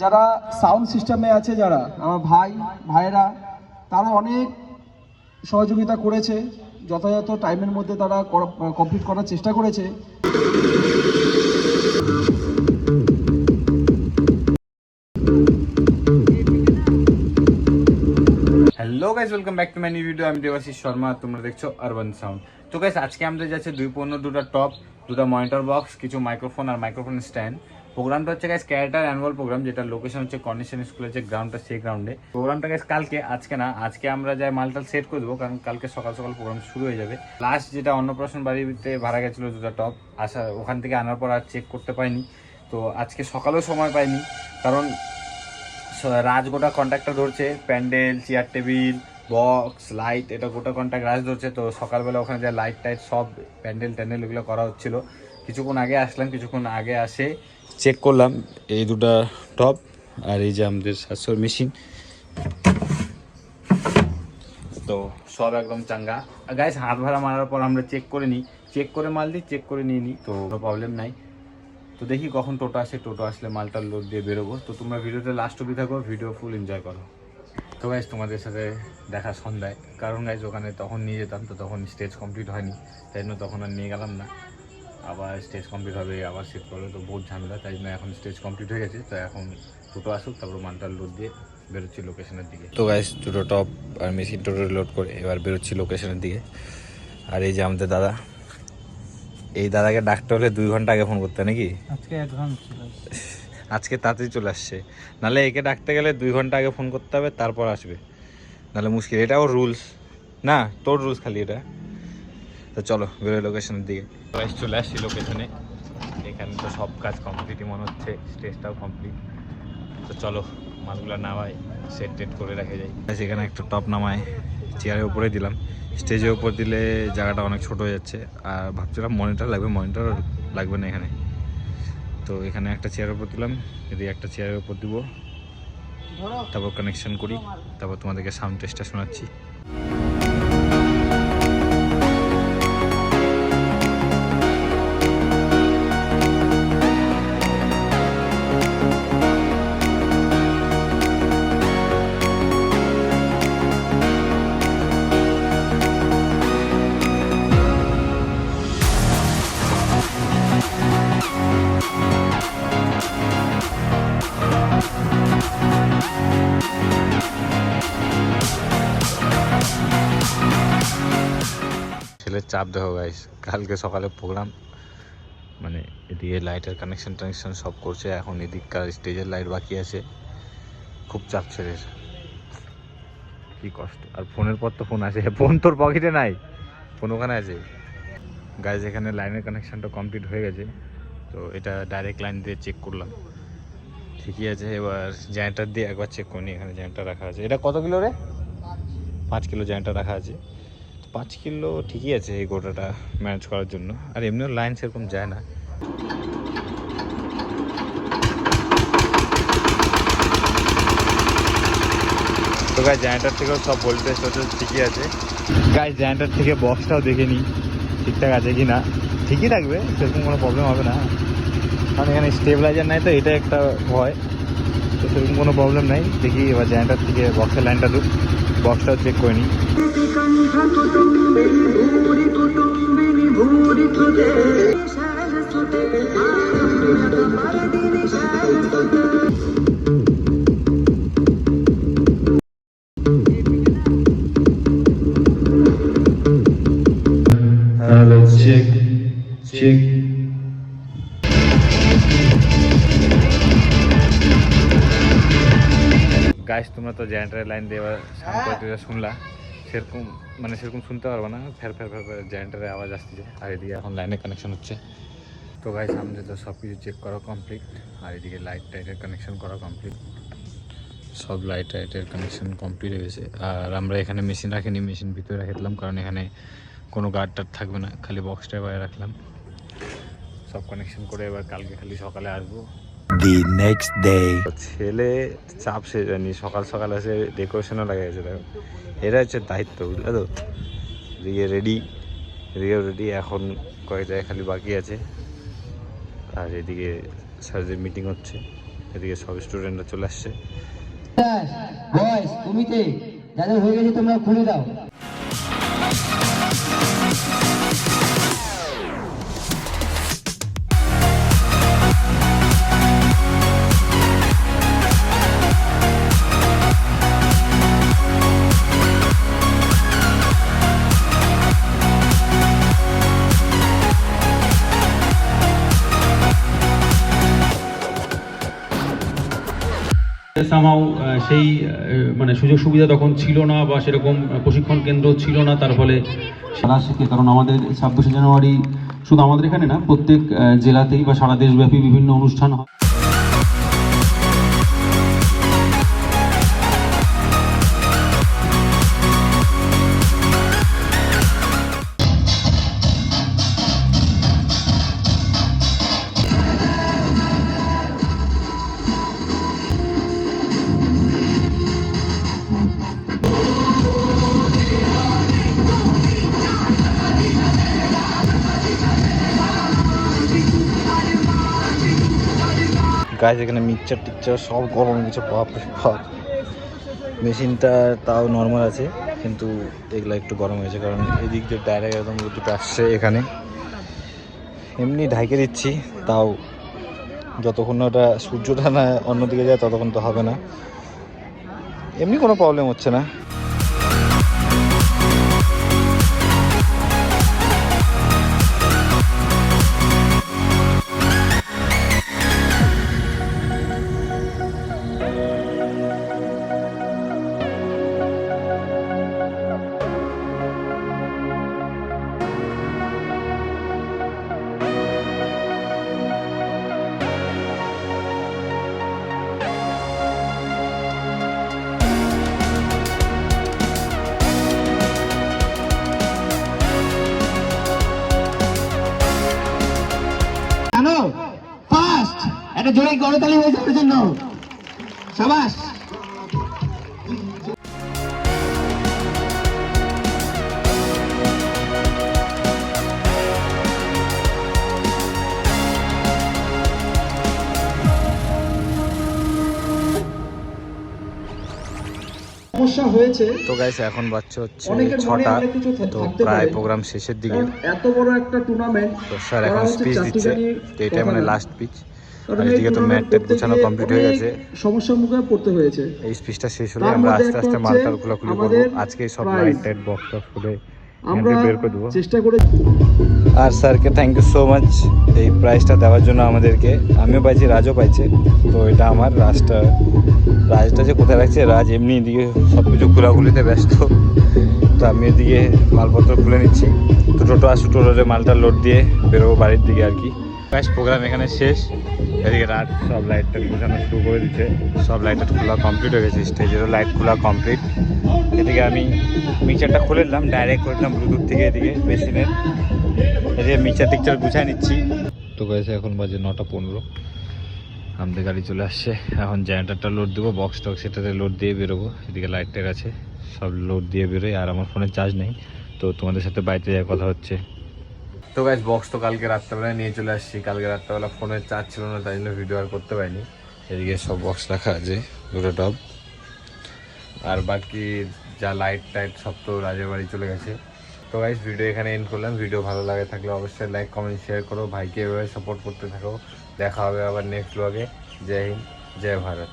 যারা সাউন্ড সিস্টেমে আছে, যারা আমার ভাইয়েরা তারা অনেক সহযোগিতা করেছে, যথাযথ টাইমের মধ্যে তারা কমপ্লিট করার চেষ্টা করেছে। Hello guys, welcome back to my new video. আমি দেবাশিস শর্মা, তোমরা দেখছো আরবান সাউন্ড। তো গাইস, আজকে আমাদের যাচ্ছে দুটা টপ, দুটা মনিটর বক্স, কিছু মাইক্রোফোন আর মাইক্রোফোন স্ট্যান্ড। প্রোগ্রামটা হচ্ছে গাইস ক্যারেটার অ্যানুয়াল প্রোগ্রাম, যেটা লোকেশন হচ্ছে কন্ডিশন স্কুলের যে গ্রাউন্ডটা, সেই গ্রাউন্ডে। প্রোগ্রামটা গাইস কালকে, আজকে না। আজকে আমরা যাই মালটাল সেট করে দেবো, কারণ কালকে সকাল সকাল প্রোগ্রাম শুরু হয়ে যাবে। লাস্ট যেটা অন্নপ্রাশন বাড়িতে ভাড়া গেছিলো দুটা টপ, ওখান থেকে আনার পর আর চেক করতে পাইনি। তো আজকে সকালেও সময় পাইনি, কারণ রাজ গোটা কন্ট্রাক্টটা ধরছে, pandal, chair table, box, light, এটা গোটা কন্ট্রাক্ট রাজ ধরছে। তো সকালবেলা ওখানে যা লাইট টাইট সব প্যান্ডেল ট্যান্ডেল এগুলো করা হচ্ছিলো। কিছুক্ষণ আগে আসলাম, কিছুক্ষণ আগে আসে চেক করলাম এই দুটা টপ আর এই যে আমাদের শাশ্বর মেশিন। তো সব একদম চাঙ্গা গাইস। হাত ভাড়া মারার পর আমরা চেক করে নিই, চেক করে মাল দিই, চেক করে নিয়ে নিই, তো কোনো প্রবলেম নাই। তো দেখি কখন টোটো আসে, টোটো আসলে মালটার লোড দিয়ে বেরোবো। তো তোমরা ভিডিওতে লাস্ট অবধি থাকো, ভিডিও ফুল এনজয় করো। তো গাইজ তোমাদের সাথে দেখা সন্ধ্যায়, কারণ গাইজ ওখানে তখন নিয়ে যেতাম, তো তখন স্টেজ কমপ্লিট হয়নি, তাই জন্য তখন আর নিয়ে গেলাম না। আবার স্টেজ কমপ্লিট হবে, আবার সেট করবে, তো বহুত ঝামেলা, তাই জন্য এখন স্টেজ কমপ্লিট হয়ে গেছে। তো এখন টোটো আসুক, তারপর মালটার লোড দিয়ে বেরোচ্ছি লোকেশনের দিকে। তো গাইজ দুটো টপ আর মেশিন টোটো লোড করে এবার বেরোচ্ছি লোকেশনের দিকে। আর এই যে আমাদের দাদা, এই দাদাকে ডাকতে হলে 2 ঘন্টা আগে ফোন করতে, নাকি আজকে অ্যাডভান্স আজকে তাড়াতাড়ি চলে আসছে। নাহলে একে ডাকতে গেলে 2 ঘন্টা আগে ফোন করতে হবে, তারপর আসবে, নাহলে মুশকিল। এটাও রুলস না, তোর রুলস খালি এটা। তো চলো বেরোয় লোকেশনের দিকে। চলে আসছি লোকেশনে, এখানে তো সব কাজ কমপ্লিটই মনে হচ্ছে, স্টেজটাও কমপ্লিট। তো চলো মালগুলো নামাই, সেট টেট করে রেখে যাই। সেখানে একটা টপ নামায় চেয়ারের উপরে দিলাম, স্টেজের উপর দিলে জায়গাটা অনেক ছোট হয়ে যাচ্ছে। আর ভাবছিলাম মনিটর লাগবে, মনিটর লাগবে না এখানে। তো এখানে একটা চেয়ারের উপর দিলাম, এদিকে একটা চেয়ারের উপর দিব, তারপর কানেকশন করি, তারপর তোমাদেরকে সাউন্ড টেস্টটা শোনাচ্ছি। ছেলের চাপ দেখো গাইস, কালকে সকালে প্রোগ্রাম, মানে এদিকে লাইটের কানেকশন টানেকশন সব করছে, এখন এদিককার স্টেজের লাইট বাকি আছে। খুব চাপ ছেলের, কি কষ্ট। আর ফোনের পর তো ফোন আছে, ফোন তোর পকেটে নাই, ফোন ওখানে আছে। গাইস এখানে লাইনের কানেকশনটা কমপ্লিট হয়ে গেছে, তো এটা ডাইরেক্ট লাইন দিয়ে চেক করলাম, ঠিকই আছে। এবার জেনারেটর দিয়ে একবার চেক করিনি, এখানে জেনারেটর রাখা আছে। এটা কত কিলো রে? 5 কিলো জেনারেটর রাখা আছে। 5 কিলো ঠিকই আছে এই গোটাটা ম্যানেজ করার জন্য। আর এমনিও লাইন সেরকম যায় না। তো গাইস জেনারেটর থেকেও সব ভোল্টেজ ঠিকই আছে। গাইস জেনারেটর থেকে বক্সটাও দেখে নিই ঠিকঠাক আছে কি না। ঠিকই থাকবে, সেরকম কোনো প্রবলেম হবে না, কারণ এখানে স্টেবিলাইজার নাই, তো এটা একটা ভয়। তো সেরকম কোনো প্রবলেম নাই। দেখি এবার জেনারেটর থেকে বক্সের লাইনটা দুক, বক্সটাও চেক করে নিই। Check check. গাইস তোমরা তো জেনারেটরের লাইন দিয়ে এবার সাউন্ড শুনলা, সেরকম মানে সেরকম শুনতে পারবো না, ফের ফের ফের ফের জেনারেটরের আওয়াজ আসছে। আর এদিকে এখন লাইনের কানেকশন হচ্ছে। তো গাইস আমাদের তো সব কিছু চেক করা কমপ্লিট, আর এদিকে লাইট টাইটের কানেকশন করা কমপ্লিট, সব লাইট টাইটের কানেকশন কমপ্লিট হয়ে গেছে। আর আমরা এখানে মেশিন রাখিনি, মেশিন ভিতরে রেখে দিলাম, কারণ এখানে কোনো গার্ড টার্ড থাকবে না, খালি বক্সটাই বাইরে রাখলাম। সব কানেকশন করে এবার কালকে খালি সকালে আসবো। The next day. ছেলে চাপ সে জানি, সকাল সকাল এসে ডেকোরেশনও লাগা গেছে, দেখো এটা হচ্ছে দায়িত্ব, বুঝলে তো। এদিকে রেডি, এদিকে রেডি, এখন কয়েক জায়গায় খালি বাকি আছে। আর এদিকে স্যারদের মিটিং হচ্ছে, এদিকে সব স্টুডেন্টরা চলে আসছে। বয়স কমিতে যাদের হয়ে গেছে তোমরা খুলে দাও। সামহাও সেই মানে সুযোগ সুবিধা তখন ছিল না বা সেরকম প্রশিক্ষণ কেন্দ্র ছিল না, তার ফলে সারা শেখে। কারণ আমাদের 26শে জানুয়ারি শুধু আমাদের এখানে না, প্রত্যেক জেলাতেই বা সারা দেশব্যাপী বিভিন্ন অনুষ্ঠান হয়। গাছ এখানে মিক্সচার টিকচার সব গরম কিছু বাপরে বাপ। মেশিনটা তাও নর্মাল আছে, কিন্তু এগুলো একটু গরম হয়েছে কারণ এদিক দিয়ে ডাইরেক্ট একদম রোদটা আসছে এখানে। এমনি ঢাকে দিচ্ছি, তাও যতক্ষণ না ওটা সূর্যটা না অন্যদিকে যায় ততক্ষণ তো হবে না। এমনি কোনো প্রবলেম হচ্ছে না। জানো ফার্স্ট একটা জোরে করতালি হয়েছে ওর জন্য, শাবাশ। সমস্যা হয়েছে। তো গাইস এখন বাচ্চা হচ্ছে অনেকের মনে 6টা, অনেক কিছু তো থাকতে প্রায় পারে। প্রোগ্রাম শেষের দিকে। কারণ এত বড় একটা টুর্নামেন্ট তো স্যার এখন স্পিচ দিচ্ছে, তো এটাই মানে লাস্ট পিচ। আর এই এদিকে তো ম্যাট ট্যাট টুর্নামেন্ট গোছানো করতে কমপ্লিট গিয়ে হয়ে অনেক গেছে। সমস্যার মুখে পড়তে হয়েছে। এই স্পিচটা শেষ হলে তার আমরা মধ্যে আস্তে একটা আস্তে হচ্ছে মালটাল খোলাখুলি করবো। আমাদের আজকে সব prize। লাইট টাইট বক্স টক্স খুলে আমরা বের করে দেবো। চেষ্টা করে আর স্যারকে থ্যাংক ইউ সো মাচ এই প্রাইজটা দেওয়ার জন্য আমাদেরকে। আমিও পাইছি, রাজও পাইছে। তো এটা আমার রাজটা যে কোথায় রাখছে, রাজ এমনি এদিকে সব কিছু খোলাখুলিতে ব্যস্ত। তো আমি এদিকে মালপত্র খুলে নিচ্ছি। তো টোটো আসু, টোটোতে মালটা লোড দিয়ে বেরোবো বাড়ির দিকে আর কি। ফার্স্ট প্রোগ্রাম এখানে শেষ। এদিকে রাত সব লাইট টাইট বোঝানো শুরু করে দিচ্ছে। সব লাইট টাইট খোলা কমপ্লিট হয়ে গেছে, স্টেজেরও লাইট খোলা কমপ্লিট। এদিকে আমি মিক্সারটা খুলে দিলাম, ডাইরেক্ট করে দিলাম ব্লুটুথ থেকে এদিকে বেসিনের। এদিকে মিক্সার টিকচার গুছায় নিচ্ছি। তো গেছে এখন বাজে 9:15, আমাদের গাড়ি চলে আসছে। এখন জেনারেটারটা লোড দেবো, বক্স টক্স সেটাতে লোড দিয়ে বেরোবো। এদিকে লাইট টাইট আছে, সব লোড দিয়ে বেরোই। আর আমার ফোনে চার্জ নেই, তো তোমাদের সাথে বাড়িতে যাওয়ার কথা হচ্ছে। তো গাইস বক্স তো কালকে রাত্রেবেলায় নিয়ে চলে আসছি। কালকে রাত্রেবেলা ফোনের চার্জ ছিল না, তাই জন্য ভিডিও আর করতে পারিনি। এদিকে সব বক্স রাখা আছে, দুটো টপ। আর বাকি যা লাইট টাইট সব তো রাজের বাড়ি চলে গেছে। তো গাইস ভিডিও এখানে এন্ড করলাম। ভিডিও ভালো লাগে থাকলে অবশ্যই লাইক কমেন্ট শেয়ার করো। ভাইকে এভাবে সাপোর্ট করতে থাকো। দেখা হবে আবার নেক্সট ব্লগে। জয় হিন্দ, জয় ভারত।